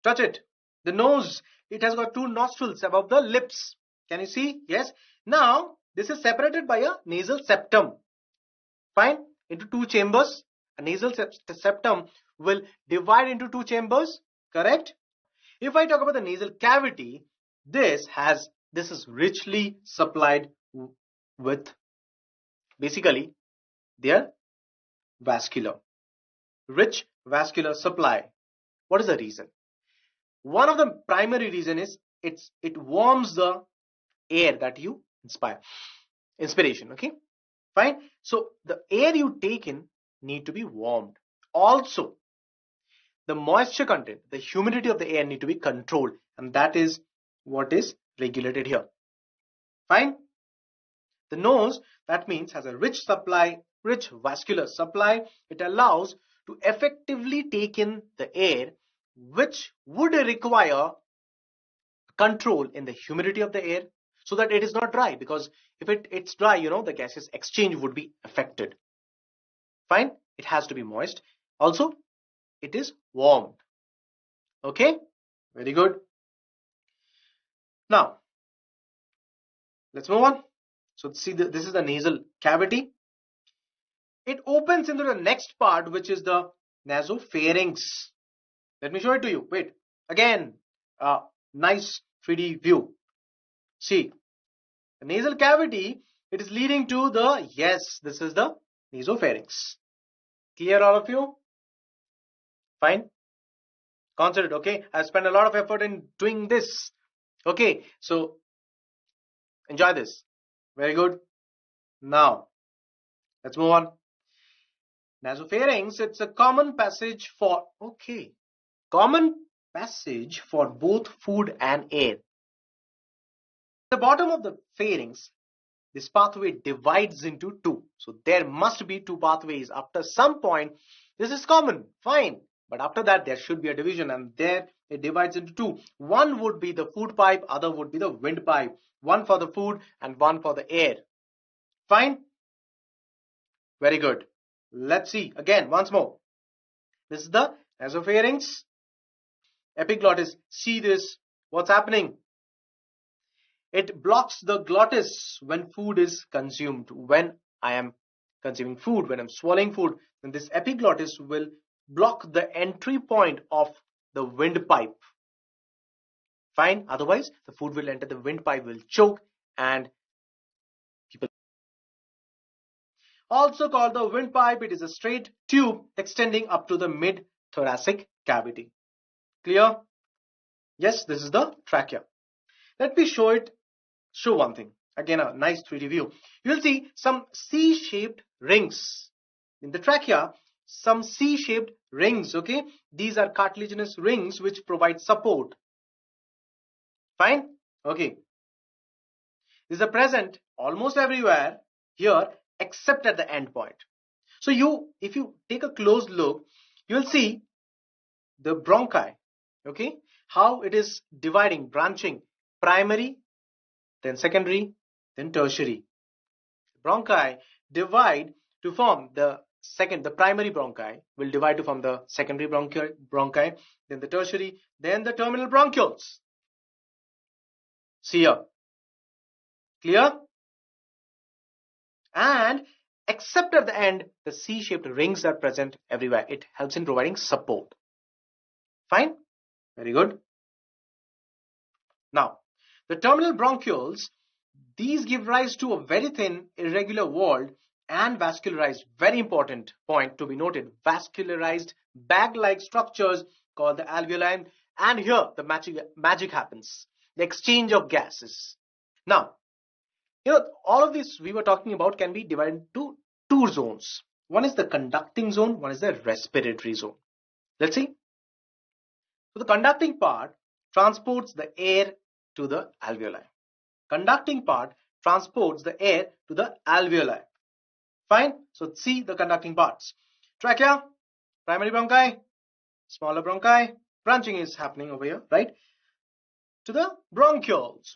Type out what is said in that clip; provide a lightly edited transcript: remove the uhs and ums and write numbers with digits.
Touch it. The nose, it has got two nostrils above the lips. Can you see? Yes. Now, this is separated by a nasal septum. Fine. Into two chambers. A nasal septum will divide into two chambers. Correct? If I talk about the nasal cavity, this is richly supplied with, basically, their vascular. Rich vascular supply. What is the reason? One of the primary reason is it warms the air that you inspiration. Okay, fine. So the air you take in need to be warmed. Also, the moisture content, the humidity of the air need to be controlled, and that is what is regulated here. Fine. The nose, that means, has a rich vascular supply. It allows to effectively take in the air, which would require control in the humidity of the air so that it is not dry, because if it's dry, the gaseous exchange would be affected. Fine. It has to be moist. Also, it is warmed. Okay, very good. Now, let's move on. So see, this is the nasal cavity. It opens into the next part, which is the nasopharynx. Let me show it to you. Wait, again, nice 3D view. See, the nasal cavity, it is leading to the, yes, this is the nasopharynx. Clear, all of you? Fine. Consider it, okay? I spent a lot of effort in doing this. Okay, so enjoy this. Very good. Now, let's move on. Nasopharynx, it's a common passage for, common passage for both food and air. At the bottom of the pharynx, this pathway divides into two. So there must be two pathways. After some point, this is common, fine. But after that, there should be a division, and there it divides into two. One would be the food pipe, other would be the windpipe. One for the food and one for the air. Fine? Very good. Let's see again once more. This is the nasopharynx. Epiglottis. See this. What's happening? It blocks the glottis when food is consumed. When I am consuming food, when I'm swallowing food, then this epiglottis will block the entry point of the windpipe. Fine. Otherwise, the food will enter the windpipe, will choke, and people. Also called the windpipe, it is a straight tube extending up to the mid-thoracic cavity. Clear? Yes, this is the trachea. Let me show one thing. Again, a nice 3D view. You will see some C-shaped rings. In the trachea, some C-shaped rings, okay? These are cartilaginous rings which provide support. Fine? Okay. These are present almost everywhere here except at the end point. So if you take a close look, you will see the bronchi, okay? How it is dividing, branching, primary, then secondary, then tertiary. Bronchi divide to form the primary bronchi will divide to form the secondary bronchi, then the tertiary, then the terminal bronchioles. See here. Clear? And except at the end, the C-shaped rings are present everywhere. It helps in providing support. Fine? Very good. Now, the terminal bronchioles, these give rise to a very thin, irregular walled and vascularized, very important point to be noted, vascularized bag-like structures called the alveoli, and here the magic happens, the exchange of gases. Now, all of this we were talking about can be divided into two zones. One is the conducting zone, one is the respiratory zone. Let's see. So the conducting part transports the air to the alveoli. Conducting part transports the air to the alveoli. Fine. So see the conducting parts. Trachea, primary bronchi, smaller bronchi. Branching is happening over here, right? To the bronchioles.